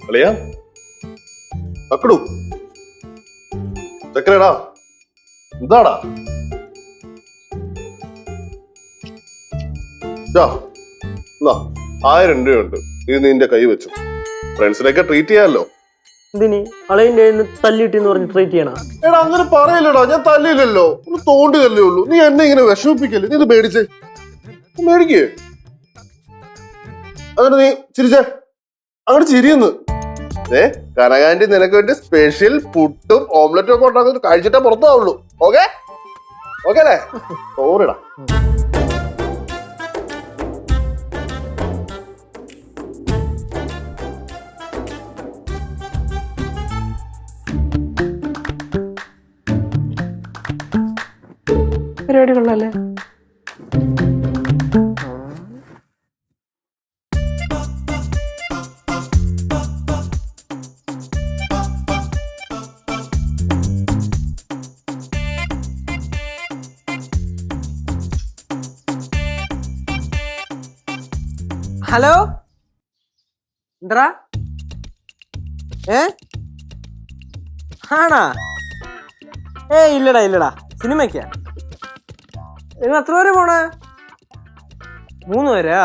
അളിയ അക്കടു ചക്കരടാ എന്താടാ എന്നാ 1000 രൂപയുണ്ട്. ഇത് നിന്റെ കൈ വെച്ചു. ഫ്രണ്ട്സിനൊക്കെ ട്രീറ്റ് ചെയ്യാമല്ലോ. എന്തിന് അളയിന്റെ തല്ലിട്ടെന്ന് പറഞ്ഞ് ട്രീറ്റ് ചെയ്യണം? എടാ അങ്ങനെ പറയല്ലടാ, ഞാൻ തല്ലില്ലല്ലോ, ഒന്ന് തോണ്ടിയല്ലേ ഉള്ളൂ. നീ എന്നെ ഇങ്ങനെ വിഷമിപ്പിക്കല്ലേ. നീ ഇത് മേടിച്ചേ, മേടിക്കേ. എന്നിട്ട് നീ ചിരിച്ചേ, അങ്ങോട്ട് ചിരിയെന്ന്. കനകാന്റി നിനക്ക് വേണ്ടി സ്പെഷ്യൽ പുട്ടും ഓംലെറ്റും ഒക്കെ ഉണ്ടാക്കി കഴിച്ചിട്ടേ പുറത്താവുള്ളൂ. ഓക്കെ ഓക്കെ അല്ലേ? സോറിടാ. പരിപാടി കൊള്ളാല്ലേ? ഹലോ, എന്താ ആണാ? ഇല്ലടാ സിനിമയ്ക്കാ. നിങ്ങൾ എത്ര പേര് പോണേ? 3 പേരാ?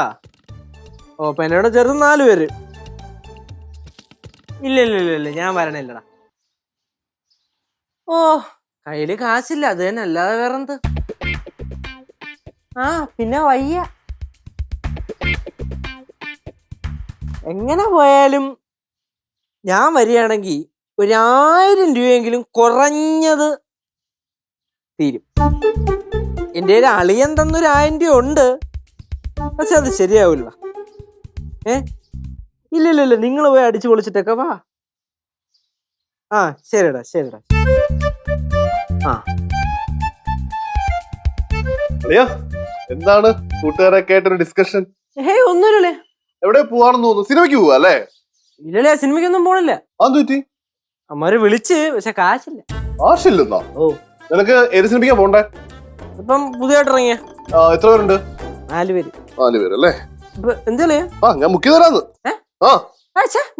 ഓ അപ്പൊ എന്നോട് ചെറുത് 4 പേര്. ഇല്ല ഞാൻ വരണല്ലടാ. ഓ കയ്യില് കാശില്ല, അത് തന്നെ, അല്ലാതെ വേറെന്ത്. പിന്നെ വയ്യ. എങ്ങനെ പോയാലും ഞാൻ വരികയാണെങ്കിൽ 1000 രൂപയെങ്കിലും കുറഞ്ഞത് തീരും. എൻ്റെ ഒരു അളിയൻ തന്നൊരു 1000 രൂപ ഉണ്ട്, പക്ഷെ അത് ശരിയാവില്ല. ഇല്ല നിങ്ങൾ പോയി അടിച്ചു പൊളിച്ചിട്ടൊക്കെ വാ. ശരിടാ. എന്താണ് കൂട്ടുകാരൊക്കെ ആയിട്ടൊരു ഡിസ്കഷൻ? ഒന്നുമില്ലേ. എവിടെ പോവാണെന്ന് തോന്നുന്നു? സിനിമയ്ക്ക് പോവാ അല്ലേ? ഇല്ലല്ലേ, സിനിമയ്ക്കൊന്നും പോണില്ല. അതെന്ത് പറ്റി? അമ്മര് വിളിച്ച്, പക്ഷെ കാശില്ല. കാശില്ലെന്നോ? ഓ നിനക്ക് ഏത് സിനിമയ്ക്കാ പോണ്ടേ? ഇപ്പം പുതിയതായിട്ട് ഇറങ്ങിയ. എത്ര പേരുണ്ട്? 4 പേര്. 4 പേരല്ലേ? എന്തല്ലേ? ഞാൻ ബുക്ക് ചെയ്ത് തരാന്ന്.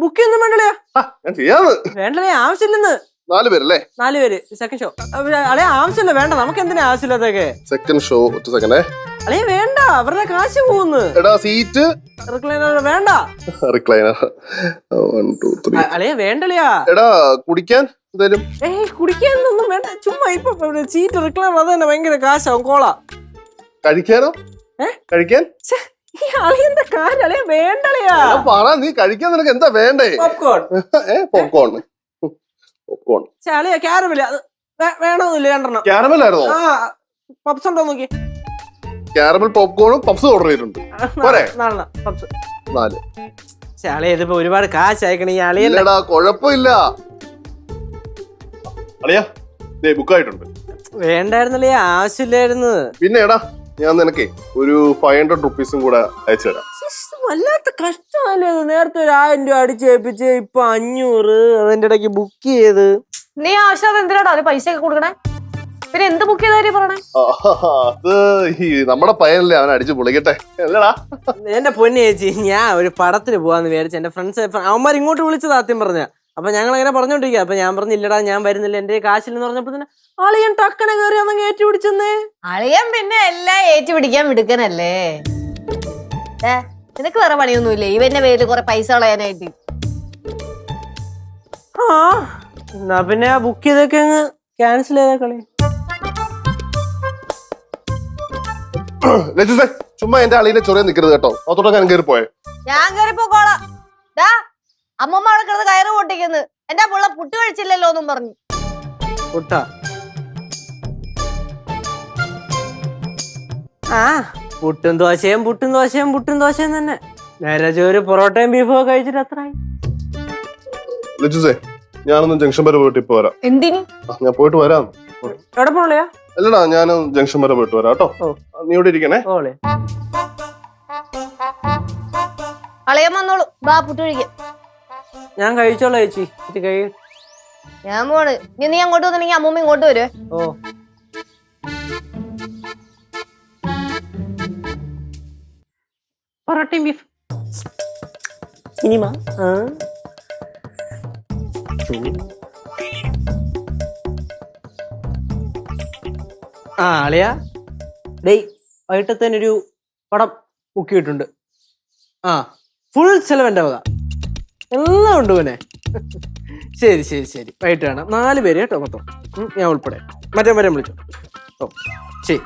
ബുക്ക് ഒന്നും വേണ്ടല്ലേ? ഞാൻ ചെയ്യാന്ന്. വേണ്ടല്ലേ, ആവശ്യമില്ലെന്ന്. 4 പേരല്ലേ? 4 പേര്. സെക്കൻഡ് ഷോ അളെ ആവശ്യമില്ല, വേണ്ട. നമുക്ക് എന്തിനാ ആവശ്യമില്ലാത്തൊക്കെ? Second show. ഒറ്റ സെക്കൻഡേ. അളെ വേണ്ട, അവരുടെ കാശ് പോകുന്നു. എടാ സീറ്റ് റിക്ലൈനർ വേണ്ട. റിക്ലൈനർ 1 2 3. അളെ വേണ്ടല്ലയാ. എടാ കുടിക്കാൻ എന്തായാലും. കുടിക്കാനൊന്നും വേണ്ട, ചുമ്മാ ഇപ്പൊ സീറ്റ് റിക്ലൈനർ അത് തന്നെ ഭയങ്കര കാശാവും. കോള കഴിക്കാനോ? കഴിക്കാൻ ഈ അളിയന്റെ കാര്യം അളിയ വേണ്ടല്ലയാ. പറ, നീ കഴിക്കാൻ നിനക്ക് എന്താ വേണ്ടേ? പോപ്കോൺ. പോപ്കോൺ. അളിയ ക്യാരമൽ വേണമെന്നില്ല, 2 ക്യാരമൽ ആയിരുന്നോ? പപ്സ് ഉണ്ടോ നോക്കി. ക്യാരമൽ പോപ്കോണും പപ്സ് ഓർഡർ ചെയ്തിട്ടുണ്ട്. 4. അളിയ ഇതിപ്പോ ഒരുപാട് കാശ് അയക്കണ ഈ അളിയടാ. കൊഴപ്പില്ല അളിയ, ബുക്കായിട്ടുണ്ട്. വേണ്ടായിരുന്നല്ലേ, ആവശ്യമില്ലായിരുന്നു. പിന്നെ എടാ ഞാൻ നിനക്കേ ഒരു 500 റുപ്പീസും കൂടെ അയച്ചു തരാം. വല്ലാത്ത കഷ്ടമല്ലേ അത്. നേരത്തെ ഒരു 1000 രൂപ അടിച്ചേപ്പിച്ച് ഇപ്പൊ 500 അതിന്റെ ഇടയ്ക്ക് ബുക്ക് ചെയ്ത്. നീ ആവശ്യം എന്തിനാടാ പൈസ ഒക്കെ കൊടുക്കണേ? പിന്നെ എന്ത് ബുക്ക് ചെയ്താലും പറയണേ? അത് ഈ നമ്മുടെ പയ്യനല്ലേ, അവൻ അടിച്ചു പൊളിക്കട്ടെ അല്ലടാ. എന്റെ പൊന്നു ചേച്ചി, ഞാൻ ഒരു പടത്തിന് പോവാന്ന് വിചാരിച്ചു. എന്റെ ഫ്രണ്ട്സ് അവന്മാർ ഇങ്ങോട്ട് വിളിച്ചത് ആദ്യം പറഞ്ഞ. അപ്പൊ ഞങ്ങൾ അങ്ങനെ പറഞ്ഞോണ്ടിരിക്കുക. അപ്പൊ ഞാൻ പറഞ്ഞില്ലടാ ഞാൻ വരുന്നില്ല, എന്റെ കാശില്ലെന്ന് പറഞ്ഞപ്പോ തന്നെ അളിയൻ ടക്കനെ കയറി അന്ന് ഏറ്റുപിടിച്ചെന്നേ. അളിയൻ പിന്നെ എല്ലാം ഏറ്റുപിടിക്കാൻ വിടുക്കനല്ലേ. നിനക്ക് വേറെ പണിയൊന്നുമില്ലേ ഇവന്റെ പേരിൽ കുറെ പൈസ കളയാനായിട്ട്? എന്നാ പിന്നെ ബുക്ക് ചെയ്തൊക്കെ അങ്ങ് ക്യാൻസൽ ചെയ്ത കളി. ചുമ്മാ എന്റെ അളിയിലെ ചൊറിയ നിക്കരുത് കേട്ടോ. അതോടൊക്കെ ഞാൻ കയറി പോയെ. ഞാൻ കയറി പോക്കോളാം. അമ്മമ്മ അവിടെ കിടന്ന് കയറ് പൊട്ടിക്കുന്നു. എന്റെ പുള്ള പുട്ട് കഴിച്ചില്ലല്ലോ എന്നും പറഞ്ഞു. പുട്ടാ? പുട്ടും ദോശയും തന്നെ. നേരെ ഒരു പൊറോട്ടയും ബീഫോ കഴിച്ചിട്ട് അത്രയായി. ഞാനൊന്ന് ജംഗ്ഷൻ വരെ പോയിട്ട് ഇപ്പൊ വരാം. എന്തിന്? ഞാൻ പോയിട്ട് വരാം. എവിടെ പോളയാ? അല്ലടാ, ഞാൻ ജംഗ്ഷൻ വരെ പോയിട്ട് വരാം കേട്ടോ. നീ ഇവിടെ ഇരിക്കണേ. അളയാൻ വന്നോളൂ. ബാ പുട്ട് കഴിക്കാം. ഞാൻ കഴിച്ചോളാം ചേച്ചി. ഞാൻ പോണ്. നീ അങ്ങോട്ട് വന്നിട്ടുണ്ടെങ്കിൽ അമ്മൂമ്മ ഇങ്ങോട്ട് വരുവേ. പൊറോട്ടയും ബീഫ് സിനിമ. ആ അളിയാ ഡേയ് വൈകിട്ടത്തേനൊരു പടം ബുക്ക് ചെയ്തിട്ടുണ്ട്. ആ ഫുൾ ചെലവ് എൻ്റെ വക. എല്ലാം ഉണ്ട് മോനെ. ശരി ശരി ശരി വൈകിട്ട് കാണാം. 4 പേര് കേട്ടോ മൊത്തം. ഞാൻ ഉൾപ്പെടെ. മറ്റേ വിളിച്ചോ. ഓ ശരി.